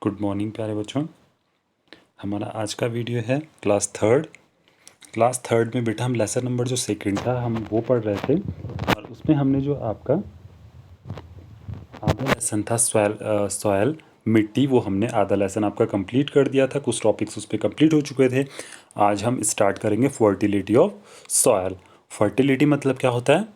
Good morning प्यारे बच्चों। हमारा आज का वीडियो है क्लास थर्ड में बेटा हम लेसन नंबर जो सेकंड था हम वो पढ़ रहे थे और उसमें हमने जो आपका आधा लेसन था सॉयल मिट्टी, वो हमने आधा लेसन आपका कंप्लीट कर दिया था। कुछ टॉपिक्स उस पर कंप्लीट हो चुके थे। आज हम स्टार्ट करेंगे फर्टिलिटी ऑफ सॉयल। फर्टिलिटी मतलब क्या होता है?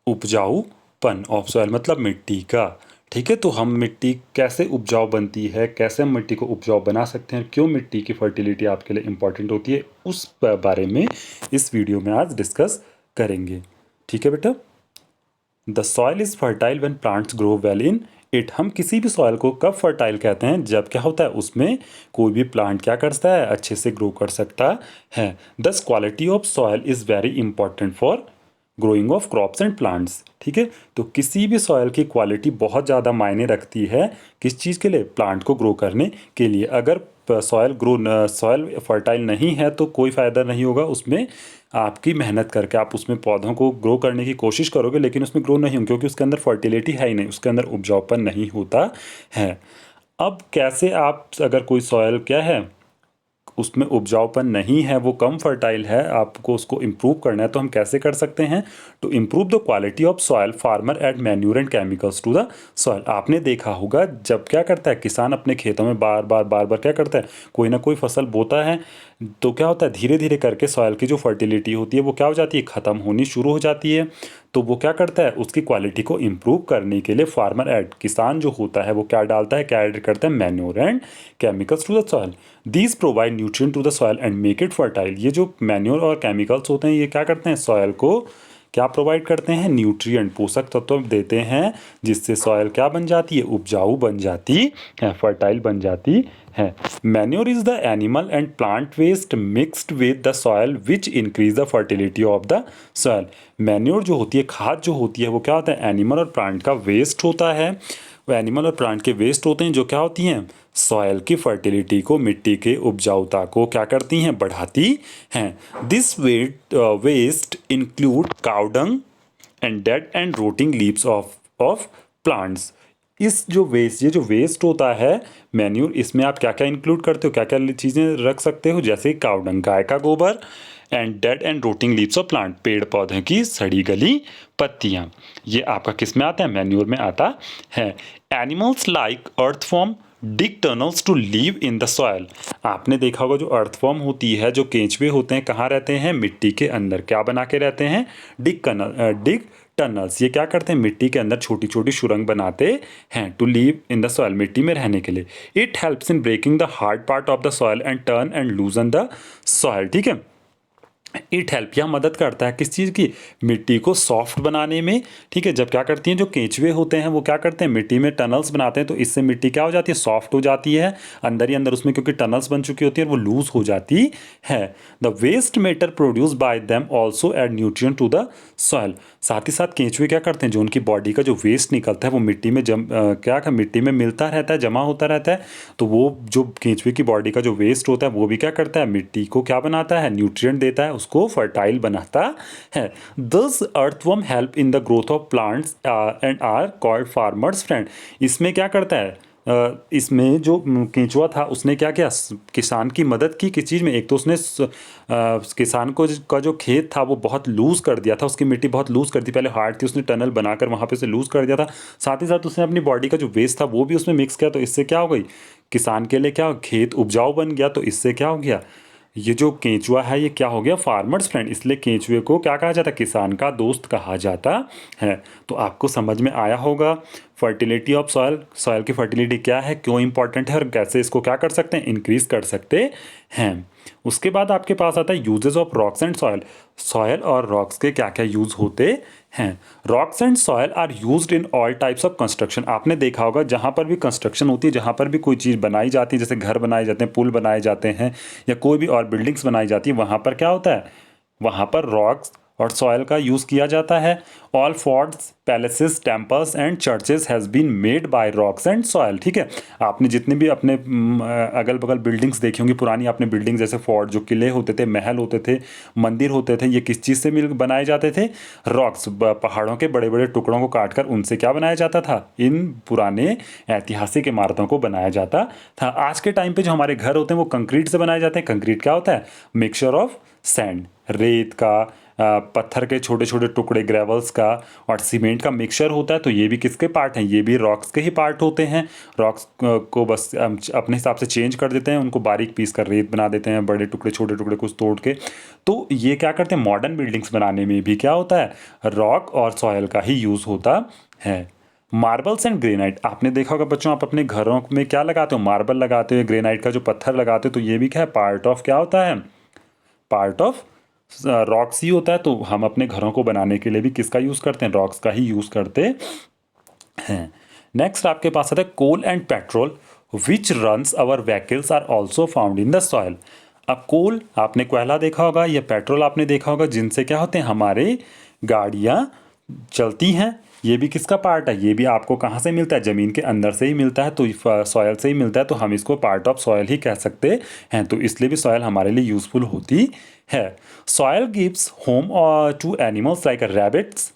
उपजाऊपन। ऑफ सॉयल मतलब मिट्टी का। ठीक है, तो हम मिट्टी कैसे उपजाऊ बनती है, कैसे हम मिट्टी को उपजाऊ बना सकते हैं, क्यों मिट्टी की फर्टिलिटी आपके लिए इम्पॉर्टेंट होती है, उस बारे में इस वीडियो में आज डिस्कस करेंगे। ठीक है बेटा। The soil is fertile when plants grow well in it. हम किसी भी सॉइल को कब फर्टाइल कहते हैं? जब क्या होता है उसमें कोई भी प्लांट क्या करता है, अच्छे से ग्रो कर सकता है। दस quality of soil is very important for growing of crops and plants. ठीक है, तो किसी भी सॉइल की क्वालिटी बहुत ज़्यादा मायने रखती है किस चीज़ के लिए? प्लांट को ग्रो करने के लिए। अगर सॉइल फर्टाइल नहीं है तो कोई फ़ायदा नहीं होगा उसमें। आपकी मेहनत करके आप उसमें पौधों को ग्रो करने की कोशिश करोगे लेकिन उसमें ग्रो नहीं होंगे क्योंकि उसके अंदर फर्टिलिटी है ही नहीं, उसके अंदर उपजाऊपन नहीं होता है। अब कैसे आप, अगर कोई सॉइल क्या है उसमें उपजाऊपन नहीं है, वो कम फर्टाइल है, आपको उसको इम्प्रूव करना है, तो हम कैसे कर सकते हैं? To improve the quality of soil farmer add manure and chemicals to the soil. आपने देखा होगा जब क्या करता है किसान अपने खेतों में बार बार क्या करता है, कोई ना कोई फसल बोता है, तो क्या होता है धीरे धीरे करके सॉयल की जो फर्टिलिटी होती है वो क्या हो जाती है, ख़त्म होनी शुरू हो जाती है। तो वो क्या करता है, उसकी क्वालिटी को इम्प्रूव करने के लिए फार्मर एड, किसान जो होता है वो क्या डालता है, क्या ऐड करता है, manure and chemicals to the soil. These provide nutrient to the soil and make it fertile. ये जो मैन्योर और केमिकल्स होते हैं ये क्या करते हैं, सॉयल को क्या प्रोवाइड करते हैं, न्यूट्रिएंट, पोषक तत्व देते हैं, जिससे सॉयल क्या बन जाती है, उपजाऊ बन जाती है, फर्टाइल बन जाती है। Manure is the animal and plant waste mixed with the soil which increase the fertility of the soil. Manure जो होती है, खाद जो होती है, वो क्या होता है, एनिमल और प्लांट का वेस्ट होता है। वो एनिमल और प्लांट के वेस्ट होते हैं जो क्या होती हैं, सॉयल की फर्टिलिटी को, मिट्टी के उपजाऊता को क्या करती हैं, बढ़ाती हैं। This waste include cow dung and dead and rotting leaves of plants. इस जो वेस्ट, ये जो वेस्ट होता है मैन्यूर, इसमें आप क्या क्या इंक्लूड करते हो, क्या क्या चीज़ें रख सकते हो, जैसे काउडंग गाय का गोबर, and dead and rotting leaves of plant, पेड़ पौधे की सड़ी गली पत्तियाँ। ये आपका किस में आता है, मैन्यूर में आता है। Animals like earthworm dig tunnels to live in the soil. आपने देखा होगा जो अर्थवॉर्म होती है, जो केंचुए होते हैं, कहाँ रहते हैं, मिट्टी के अंदर। क्या बना के रहते हैं, डिग टनल्स। ये क्या करते हैं, मिट्टी के अंदर छोटी छोटी सुरंग बनाते हैं, to live in the soil, मिट्टी में रहने के लिए। It helps in breaking the hard part of the soil and turn and loosen the soil. ठीक है, इट हेल्प, यह मदद करता है किस चीज़ की, मिट्टी को सॉफ्ट बनाने में। ठीक है, जब क्या करती हैं, जो केंचुए होते हैं वो क्या करते हैं, मिट्टी में टनल्स बनाते हैं, तो इससे मिट्टी क्या हो जाती है, सॉफ्ट हो जाती है अंदर ही अंदर उसमें, क्योंकि टनल्स बन चुकी होती है, वो लूज हो जाती है। The waste matter produce by them also add nutrient to the soil. साथ ही साथ केंचुए क्या करते हैं, जो उनकी बॉडी का जो वेस्ट निकलता है वो मिट्टी में मिट्टी में मिलता रहता है, जमा होता रहता है। तो वो जो केंचुए की बॉडी का जो वेस्ट होता है वो भी क्या करता है, मिट्टी को क्या बनाता है, न्यूट्रिएंट देता है, उसको फर्टाइल बनाता है। Thus earthworm help in the growth of plants and are called farmers friend. इसमें क्या करता है, इसमें जो केंचुआ था उसने क्या किया, किसान की मदद की किस चीज़ में, एक तो उसने किसान को का जो खेत था वो बहुत लूज़ कर दिया था, उसकी मिट्टी बहुत लूज़ कर दी, पहले हार्ड थी, उसने टनल बनाकर वहाँ पे से लूज़ कर दिया था। साथ ही साथ उसने अपनी बॉडी का जो वेस्ट था वो भी उसमें मिक्स किया, तो इससे क्या हो गई, किसान के लिए क्या, खेत उपजाऊ बन गया। तो इससे क्या हो गया, ये जो केंचुआ है ये क्या हो गया, फार्मर्स फ्रेंड। इसलिए केंचुए को क्या कहा जाता है, किसान का दोस्त कहा जाता है। तो आपको समझ में आया होगा फर्टिलिटी ऑफ सॉयल, सॉयल की फर्टिलिटी क्या है, क्यों इंपॉर्टेंट है और कैसे इसको क्या कर सकते हैं, इंक्रीज कर सकते हैं। उसके बाद आपके पास आता है uses of rocks and soil. Soil और रॉक्स के क्या क्या यूज होते हैं। Rocks and soil are used in all types of construction. आपने देखा होगा जहाँ पर भी कंस्ट्रक्शन होती है, जहाँ पर भी कोई चीज़ बनाई जाती है, जैसे घर बनाए जाते हैं, पुल बनाए जाते हैं, या कोई भी और बिल्डिंग्स बनाई जाती है, वहाँ पर क्या होता है, वहाँ पर और सॉयल का यूज़ किया जाता है। All forts, palaces, temples and churches has been made by rocks and soil. ठीक है, आपने जितने भी अपने अगल बगल बिल्डिंग्स देखी होंगी पुरानी, आपने बिल्डिंग जैसे फोर्ट, जो किले होते थे, महल होते थे, मंदिर होते थे, ये किस चीज़ से मिल बनाए जाते थे? रॉक्स, पहाड़ों के बड़े बड़े टुकड़ों को काट कर उनसे क्या बनाया जाता था? इन पुराने ऐतिहासिक इमारतों को बनाया जाता था। आज के टाइम पे जो हमारे घर होते हैं वो कंक्रीट से बनाए जाते हैं। कंक्रीट क्या होता है? मिक्सचर ऑफ सैंड, रेत का, पत्थर के छोटे छोटे टुकड़े, ग्रेवल्स का और सीमेंट का मिक्सचर होता है। तो ये भी किसके पार्ट हैं? ये भी रॉक्स के ही पार्ट होते हैं। रॉक्स को बस हम अपने हिसाब से चेंज कर देते हैं, उनको बारीक पीस कर रेत बना देते हैं, बड़े टुकड़े छोटे टुकड़े कुछ तोड़ के। तो ये क्या करते हैं? मॉडर्न बिल्डिंग्स बनाने में भी क्या होता है? रॉक और सॉयल का ही यूज़ होता है। मार्बल्स एंड ग्रेनाइट, आपने देखा होगा बच्चों, आप अपने घरों में क्या लगाते हो? मार्बल लगाते हो, ग्रेनाइट का जो पत्थर लगाते हो। तो ये भी क्या है? पार्ट ऑफ क्या होता है? पार्ट ऑफ रॉक्स ही होता है। तो हम अपने घरों को बनाने के लिए भी किसका यूज़ करते हैं? रॉक्स का ही यूज़ करते हैं। नेक्स्ट आपके पास आता है coal and petrol which runs our vehicles are also found in the soil. अब कोल आपने कोयला देखा होगा, या पेट्रोल आपने देखा होगा, जिनसे क्या होते हैं? हमारे गाड़ियाँ चलती हैं। ये भी किसका पार्ट है? ये भी आपको कहाँ से मिलता है? ज़मीन के अंदर से ही मिलता है, तो सॉयल से ही मिलता है। तो हम इसको पार्ट ऑफ सॉयल ही कह सकते हैं। तो इसलिए भी सॉयल हमारे लिए यूज़फुल होती है। Soil gives home to animals like rabbits,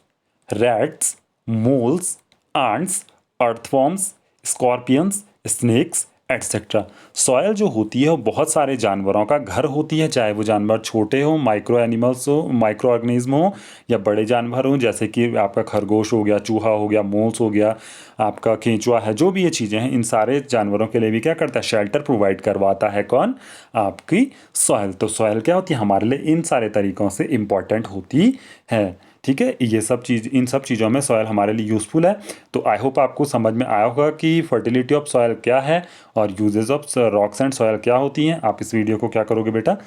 rats, moles, ants, earthworms, scorpions, snakes etcetera. Soil जो होती है वो बहुत सारे जानवरों का घर होती है, चाहे वो जानवर छोटे हो, माइक्रो एनिमल्स हो, माइक्रो ऑर्गेनिज्म हो, या बड़े जानवर हो, जैसे कि आपका खरगोश हो गया, चूहा हो गया, मोल्स हो गया, आपका केंचुआ है। जो भी ये चीज़ें हैं, इन सारे जानवरों के लिए भी क्या करता है? शेल्टर प्रोवाइड करवाता है। कौन? आपकी सॉयल। तो सॉयल क्या होती है? हमारे लिए इन सारे तरीक़ों से इम्पॉर्टेंट होती है। ठीक है, ये सब चीज़, इन सब चीज़ों में सॉयल हमारे लिए यूज़फुल है। तो आई होप आपको समझ में आया होगा कि फर्टिलिटी ऑफ सॉयल क्या है और uses of rocks and soil क्या होती हैं। आप इस वीडियो को क्या करोगे बेटा?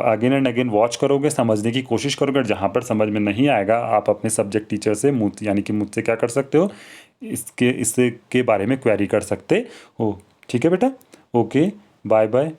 अगेन एंड अगेन वॉच करोगे, समझने की कोशिश करोगे। जहाँ पर समझ में नहीं आएगा, आप अपने सब्जेक्ट टीचर से यानी कि मुझसे क्या कर सकते हो? इसके बारे में क्वेरी कर सकते हो। ठीक है बेटा? Okay, bye bye.